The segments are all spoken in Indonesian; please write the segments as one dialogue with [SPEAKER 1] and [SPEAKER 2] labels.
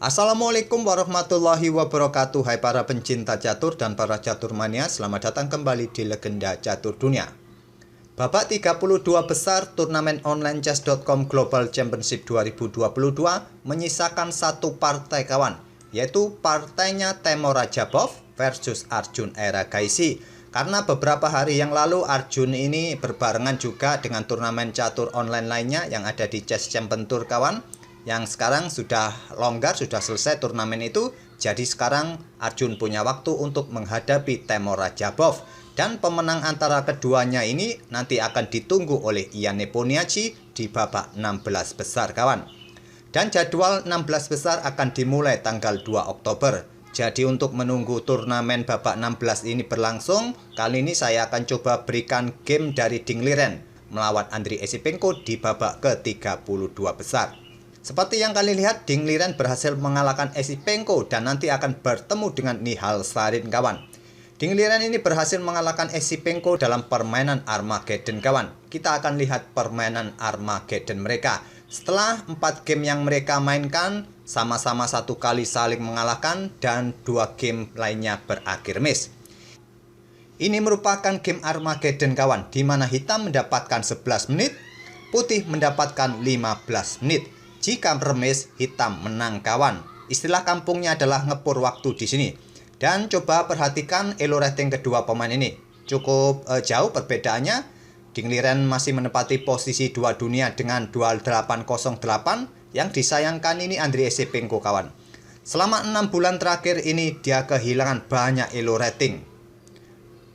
[SPEAKER 1] Assalamualaikum warahmatullahi wabarakatuh. Hai para pencinta catur dan para catur mania, selamat datang kembali di Legenda Catur Dunia. Babak 32 besar turnamen online chess.com Global Championship 2022 menyisakan satu partai kawan, yaitu partainya Temur Rajabov versus Arjun Erigaisi. Karena beberapa hari yang lalu Arjun ini berbarengan juga dengan turnamen catur online lainnya yang ada di Chess Champion Tour kawan, yang sekarang sudah longgar, sudah selesai turnamen itu. Jadi sekarang Arjun punya waktu untuk menghadapi Temur Rajabov. Dan pemenang antara keduanya ini nanti akan ditunggu oleh Ian Nepomniachtchi di babak 16 besar kawan. Dan jadwal 16 besar akan dimulai tanggal 2 Oktober. Jadi untuk menunggu turnamen babak 16 ini berlangsung, kali ini saya akan coba berikan game dari Ding Liren melawan Andriy Esipenko di babak ke-32 besar. Seperti yang kalian lihat, Ding Liren berhasil mengalahkan Esipenko dan nanti akan bertemu dengan Nihal Sarin kawan. Ding Liren ini berhasil mengalahkan Esipenko dalam permainan Armageddon kawan. Kita akan lihat permainan Armageddon mereka. Setelah 4 game yang mereka mainkan, sama-sama satu kali saling mengalahkan dan 2 game lainnya berakhir miss. Ini merupakan game Armageddon kawan, di mana hitam mendapatkan 11 menit, putih mendapatkan 15 menit. Jika remis, hitam menang kawan. Istilah kampungnya adalah ngepur waktu di sini. Dan coba perhatikan elo rating kedua pemain ini. Cukup jauh perbedaannya. Ding Liren masih menempati posisi 2 dunia dengan dual 808. Yang disayangkan ini Andriy Esipenko kawan. Selama 6 bulan terakhir ini dia kehilangan banyak elo rating.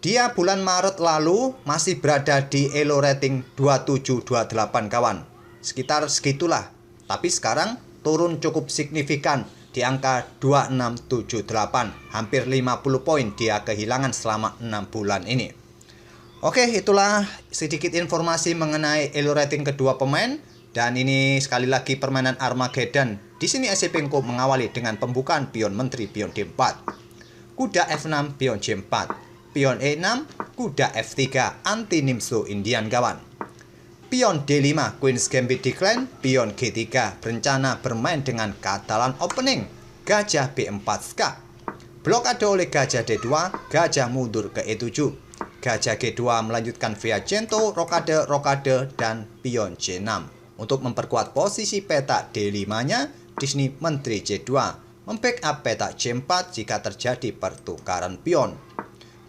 [SPEAKER 1] Dia bulan Maret lalu masih berada di elo rating 2728 kawan. Sekitar segitulah. Tapi sekarang turun cukup signifikan di angka 2678. Hampir 50 poin dia kehilangan selama 6 bulan ini. Oke, itulah sedikit informasi mengenai elo rating kedua pemain. Dan ini sekali lagi permainan Armageddon. Di sini Esipenko mengawali dengan pembukaan pion menteri pion D4. Kuda F6 pion J4. Pion E6, kuda F3 anti Nimzo Indian kawan. Pion D5, Queen's Gambit decline, pion G3, berencana bermain dengan katalan opening, gajah B4 skak. Blokade oleh gajah D2, gajah mundur ke E7. Gajah G2 melanjutkan via Cento, rokade, dan pion C6. Untuk memperkuat posisi peta D5-nya, di sini menteri C2, membackup peta C4 jika terjadi pertukaran pion.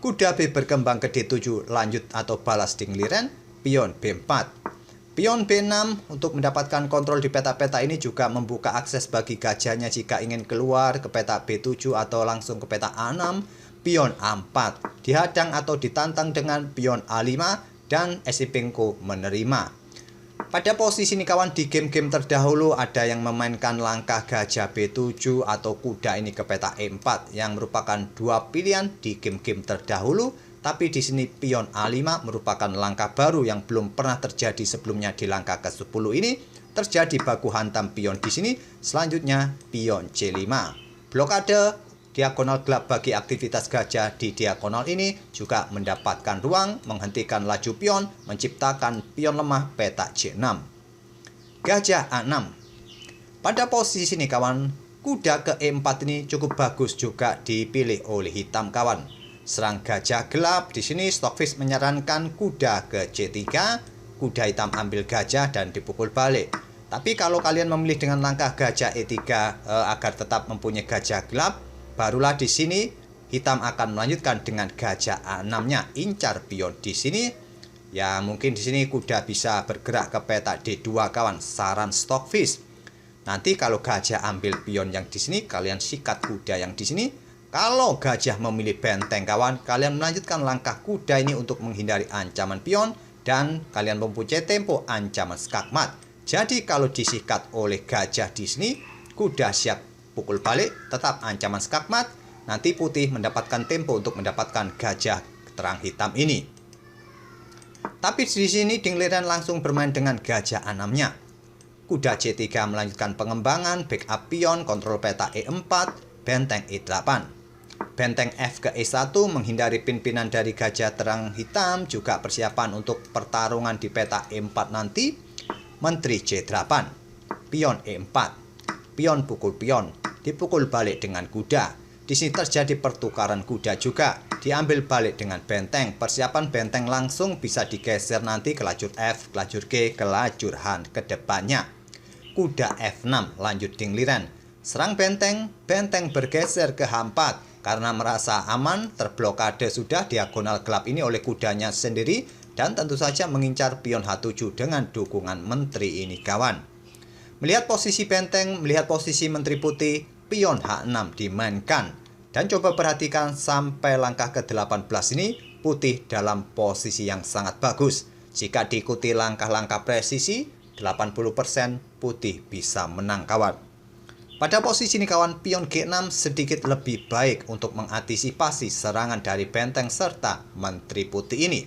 [SPEAKER 1] Kuda B berkembang ke D7, lanjut atau balas Ding Liren, pion B4. Pion B6 untuk mendapatkan kontrol di peta-peta ini juga membuka akses bagi gajahnya jika ingin keluar ke peta B7 atau langsung ke peta A6. Pion A4 dihadang atau ditantang dengan pion A5 dan Esipenko menerima. Pada posisi ini kawan, di game-game terdahulu ada yang memainkan langkah gajah B7 atau kuda ini ke peta E4 yang merupakan dua pilihan di game-game terdahulu. Tapi di sini pion A5 merupakan langkah baru yang belum pernah terjadi sebelumnya di langkah ke-10 ini. Terjadi baku hantam pion di sini. Selanjutnya pion C5. Blokade diagonal gelap bagi aktivitas gajah di diagonal ini juga mendapatkan ruang menghentikan laju pion, menciptakan pion lemah peta C6. Gajah A6. Pada posisi ini kawan, kuda ke E4 ini cukup bagus juga dipilih oleh hitam kawan. Serang gajah gelap, di sini Stockfish menyarankan kuda ke C3, kuda hitam ambil gajah dan dipukul balik. Tapi kalau kalian memilih dengan langkah gajah E3 agar tetap mempunyai gajah gelap, barulah di sini hitam akan melanjutkan dengan gajah A6-nya, incar pion di sini. Ya mungkin di sini kuda bisa bergerak ke peta D2 kawan, saran Stockfish. Nanti kalau gajah ambil pion yang di sini, kalian sikat kuda yang di sini. Kalau gajah memilih benteng kawan, kalian melanjutkan langkah kuda ini untuk menghindari ancaman pion dan kalian mempunyai tempo ancaman skakmat. Jadi kalau disikat oleh gajah di sini, kuda siap pukul balik, tetap ancaman skakmat. Nanti putih mendapatkan tempo untuk mendapatkan gajah terang hitam ini. Tapi di sini Ding Liren langsung bermain dengan gajah A6-nya. Kuda C3 melanjutkan pengembangan, backup pion, kontrol peta E4, benteng E8. Benteng F ke E1 menghindari pin-pinan dari gajah terang hitam, juga persiapan untuk pertarungan di peta E4 nanti. Menteri C8, pion E4, pion pukul pion, dipukul balik dengan kuda. Di sini terjadi pertukaran kuda juga, diambil balik dengan benteng. Persiapan benteng langsung bisa digeser nanti ke lajur F, ke lajur G, ke lajur H ke depannya. Kuda F6 lanjut dingliran. Serang benteng, benteng bergeser ke H4. Karena merasa aman, terblokade sudah diagonal gelap ini oleh kudanya sendiri dan tentu saja mengincar pion H7 dengan dukungan menteri ini kawan. Melihat posisi benteng, melihat posisi menteri putih, pion H6 dimainkan. Dan coba perhatikan sampai langkah ke-18 ini, putih dalam posisi yang sangat bagus. Jika diikuti langkah-langkah presisi, 80% putih bisa menang kawan. Pada posisi ini kawan, pion G6 sedikit lebih baik untuk mengantisipasi serangan dari benteng serta menteri putih ini.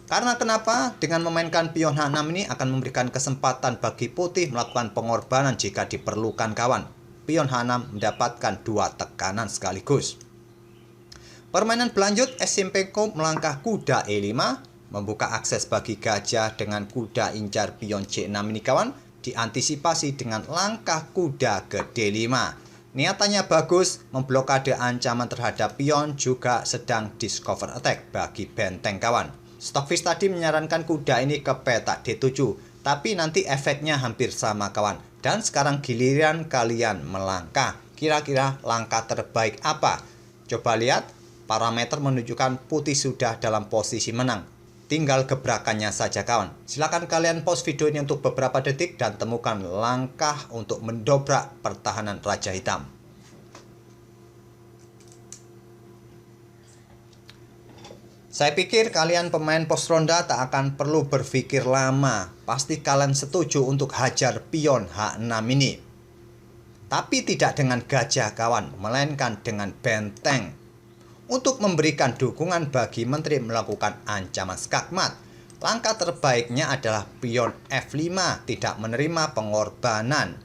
[SPEAKER 1] Karena kenapa? Dengan memainkan pion H6 ini akan memberikan kesempatan bagi putih melakukan pengorbanan jika diperlukan kawan. Pion H6 mendapatkan 2 tekanan sekaligus. Permainan berlanjut, Esipenko melangkah kuda E5, membuka akses bagi gajah dengan kuda incar pion C6 ini kawan. Diantisipasi dengan langkah kuda ke D5. Niatannya bagus, memblokade ancaman terhadap pion, juga sedang discover attack bagi benteng kawan. Stockfish tadi menyarankan kuda ini ke petak D7, tapi nanti efeknya hampir sama kawan. Dan sekarang giliran kalian melangkah. Kira-kira langkah terbaik apa? Coba lihat, parameter menunjukkan putih sudah dalam posisi menang. Tinggal gebrakannya saja kawan. Silakan kalian pause video ini untuk beberapa detik dan temukan langkah untuk mendobrak pertahanan Raja Hitam. Saya pikir kalian pemain pos ronda tak akan perlu berpikir lama. Pasti kalian setuju untuk hajar pion H6 ini. Tapi tidak dengan gajah kawan, melainkan dengan benteng. Untuk memberikan dukungan bagi menteri melakukan ancaman skakmat, langkah terbaiknya adalah pion F5, tidak menerima pengorbanan.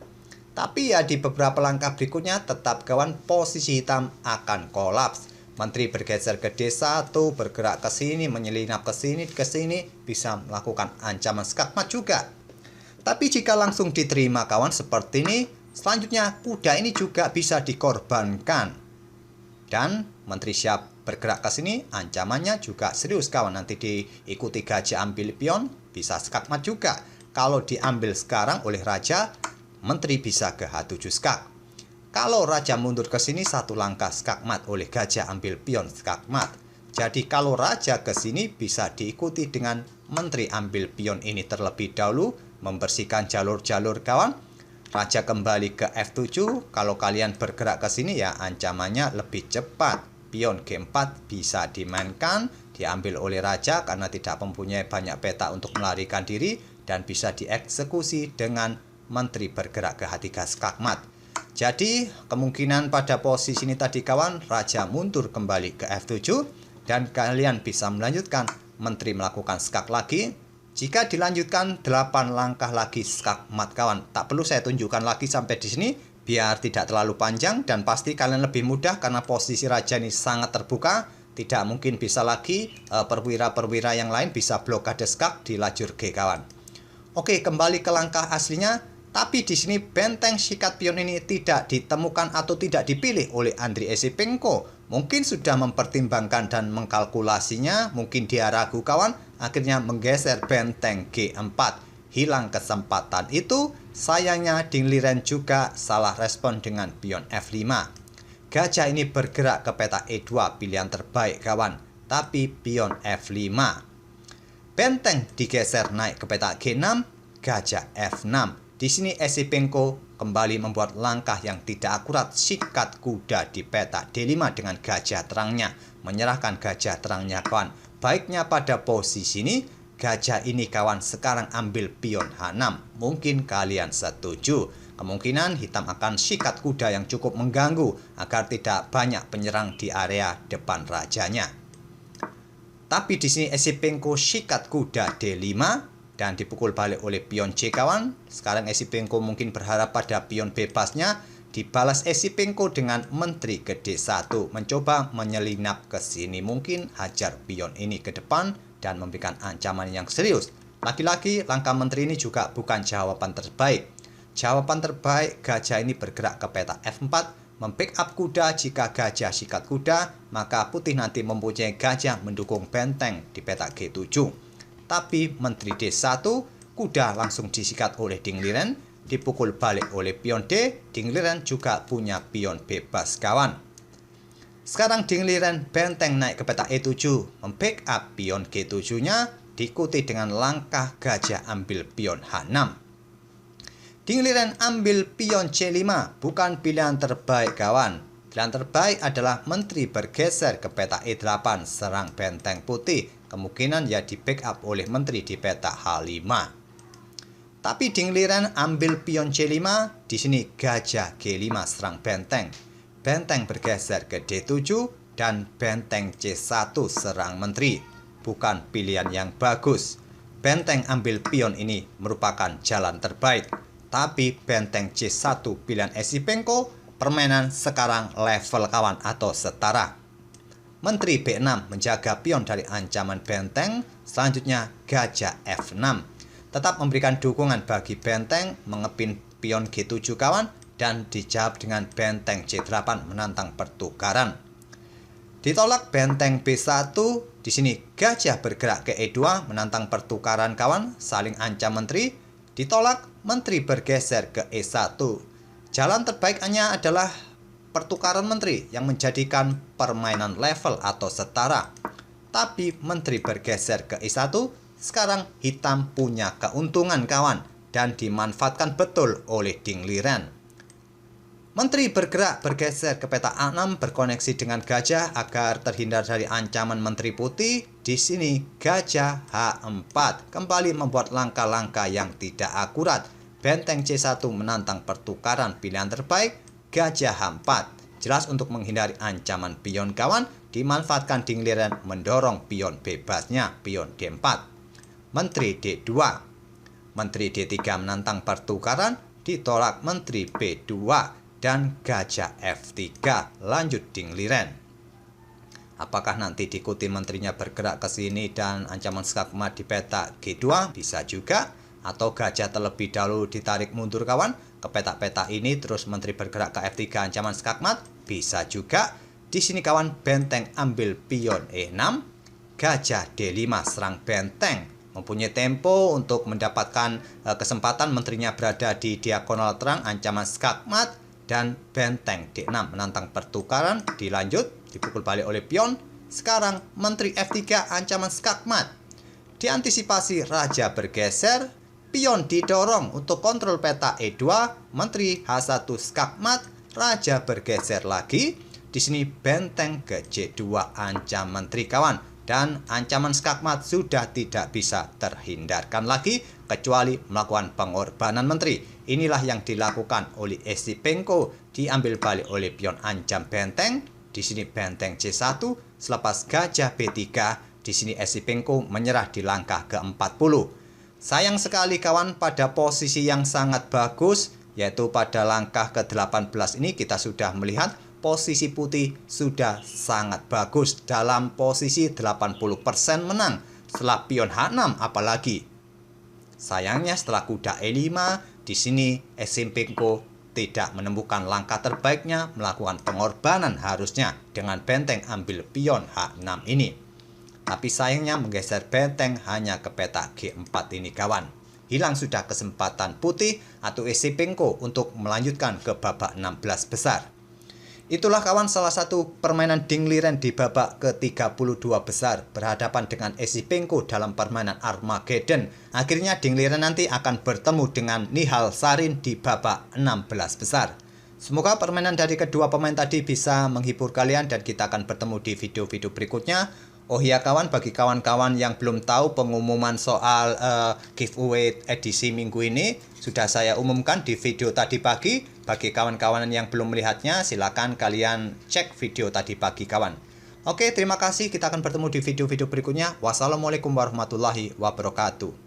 [SPEAKER 1] Tapi ya di beberapa langkah berikutnya tetap kawan posisi hitam akan kolaps. Menteri bergeser ke D1, bergerak ke sini, menyelinap ke sini, bisa melakukan ancaman skakmat juga. Tapi jika langsung diterima kawan seperti ini, selanjutnya kuda ini juga bisa dikorbankan. Dan menteri siap bergerak ke sini, ancamannya juga serius kawan. Nanti diikuti gajah ambil pion, bisa skakmat juga. Kalau diambil sekarang oleh raja, menteri bisa ke H7 skak. Kalau raja mundur ke sini, 1 langkah skakmat oleh gajah ambil pion skakmat. Jadi kalau raja ke sini bisa diikuti dengan menteri ambil pion ini terlebih dahulu, membersihkan jalur-jalur kawan. Raja kembali ke F7, kalau kalian bergerak ke sini ya ancamannya lebih cepat. Pion G4 bisa dimainkan, diambil oleh raja karena tidak mempunyai banyak peta untuk melarikan diri dan bisa dieksekusi dengan menteri bergerak ke H3 skakmat. Jadi kemungkinan pada posisi ini tadi kawan, raja mundur kembali ke F7 dan kalian bisa melanjutkan menteri melakukan skak lagi. Jika dilanjutkan 8 langkah lagi skakmat kawan. Tak perlu saya tunjukkan lagi sampai di sini biar tidak terlalu panjang dan pasti kalian lebih mudah karena posisi raja ini sangat terbuka. Tidak mungkin bisa lagi perwira-perwira yang lain bisa blokade skak di lajur G kawan. Oke, kembali ke langkah aslinya. Tapi di sini benteng sikat pion ini tidak ditemukan atau tidak dipilih oleh Andriy Esipenko. Mungkin sudah mempertimbangkan dan mengkalkulasinya, mungkin dia ragu kawan, akhirnya menggeser benteng G4. Hilang kesempatan itu, sayangnya dingliran juga salah respon dengan pion F5. Gajah ini bergerak ke peta E2, pilihan terbaik kawan, tapi pion F5. Benteng digeser naik ke peta G6, gajah F6. Di sini Esipenko kembali membuat langkah yang tidak akurat, sikat kuda di peta D5 dengan gajah terangnya, menyerahkan gajah terangnya kawan. Baiknya pada posisi ini, gajah ini kawan sekarang ambil pion H6. Mungkin kalian setuju. Kemungkinan hitam akan sikat kuda yang cukup mengganggu agar tidak banyak penyerang di area depan rajanya. Tapi di sini Esipenko sikat kuda D5. Dan dipukul balik oleh pion C kawan. Sekarang Esipenko mungkin berharap pada pion bebasnya. Dibalas Esipenko dengan menteri ke D1. Mencoba menyelinap ke sini. Mungkin hajar pion ini ke depan dan memberikan ancaman yang serius. Lagi-lagi langkah menteri ini juga bukan jawaban terbaik. Jawaban terbaik, gajah ini bergerak ke peta F4, mempick up kuda. Jika gajah sikat kuda, maka putih nanti mempunyai gajah mendukung benteng di peta G7. Tapi menteri D1, kuda langsung disikat oleh Ding Liren, dipukul balik oleh pion D. Ding Liren juga punya pion bebas kawan. Sekarang Ding Liren benteng naik ke peta E7, mempick up pion G7-nya, diikuti dengan langkah gajah ambil pion H6. Ding Liren ambil pion C5, bukan pilihan terbaik kawan. Pilihan terbaik adalah menteri bergeser ke peta E8, serang benteng putih. Kemungkinan ya di backup oleh menteri di peta H5. Tapi Ding Liren ambil pion C5, di sini gajah G5 serang benteng. Benteng bergeser ke D7 dan benteng C1 serang menteri. Bukan pilihan yang bagus. Benteng ambil pion ini merupakan jalan terbaik. Tapi benteng C1 pilihan Esipenko, permainan sekarang level kawan atau setara. Menteri B6 menjaga pion dari ancaman benteng. Selanjutnya gajah F6. Tetap memberikan dukungan bagi benteng mengepin pion G7 kawan. Dan dijawab dengan benteng C8 menantang pertukaran. Ditolak benteng B1. Di sini gajah bergerak ke E2 menantang pertukaran kawan. Saling ancam menteri. Ditolak, menteri bergeser ke E1. Jalan terbaik hanya adalah pertukaran menteri yang menjadikan permainan level atau setara. Tapi menteri bergeser ke E1, sekarang hitam punya keuntungan kawan dan dimanfaatkan betul oleh Ding Liren. Menteri bergerak bergeser ke peta A6 berkoneksi dengan gajah agar terhindar dari ancaman menteri putih. Di sini gajah H4 kembali membuat langkah-langkah yang tidak akurat. Benteng C1 menantang pertukaran, pilihan terbaik gajah H4. Jelas untuk menghindari ancaman pion kawan, dimanfaatkan Ding Liren mendorong pion bebasnya, pion D4. Menteri D2. Menteri D3 menantang pertukaran, ditolak menteri B2. Dan gajah F3, lanjut Ding Liren. Apakah nanti diikuti menterinya bergerak ke sini dan ancaman skakmat di peta G2? Bisa juga. Atau gajah terlebih dahulu ditarik mundur kawan ke peta-peta ini, terus menteri bergerak ke F3 ancaman skakmat? Bisa juga. Di sini kawan benteng ambil pion E6, gajah D5 serang benteng. Mempunyai tempo untuk mendapatkan kesempatan menterinya berada di diagonal terang ancaman skakmat. Dan benteng D6 menantang pertukaran, dilanjut, dipukul balik oleh pion. Sekarang menteri F3 ancaman skakmat. Diantisipasi raja bergeser, pion didorong untuk kontrol peta E2, menteri H1 skakmat, raja bergeser lagi. Di sini benteng ke J2 ancam menteri kawan. Dan ancaman skakmat sudah tidak bisa terhindarkan lagi kecuali melakukan pengorbanan menteri. Inilah yang dilakukan oleh Esipenko, diambil balik oleh pion ancam benteng. Di sini benteng C1, selepas gajah B3, di sini Esipenko menyerah di langkah ke-40. Sayang sekali kawan, pada posisi yang sangat bagus, yaitu pada langkah ke-18 ini kita sudah melihat posisi putih sudah sangat bagus dalam posisi 80% menang setelah pion H6 apalagi. Sayangnya setelah kuda E5 di sini Esipenko tidak menemukan langkah terbaiknya, melakukan pengorbanan harusnya dengan benteng ambil pion H6 ini. Tapi sayangnya menggeser benteng hanya ke peta G4 ini kawan. Hilang sudah kesempatan putih atau Esipenko untuk melanjutkan ke babak 16 besar. Itulah kawan salah satu permainan Ding Liren di babak ke-32 besar berhadapan dengan Esipenko dalam permainan Armageddon. Akhirnya Ding Liren nanti akan bertemu dengan Nihal Sarin di babak 16 besar. Semoga permainan dari kedua pemain tadi bisa menghibur kalian dan kita akan bertemu di video-video berikutnya. Oh iya kawan, bagi kawan-kawan yang belum tahu pengumuman soal giveaway edisi minggu ini sudah saya umumkan di video tadi pagi. Bagi kawan-kawan yang belum melihatnya, silakan kalian cek video tadi pagi kawan. Oke, terima kasih. Kita akan bertemu di video-video berikutnya. Wassalamualaikum warahmatullahi wabarakatuh.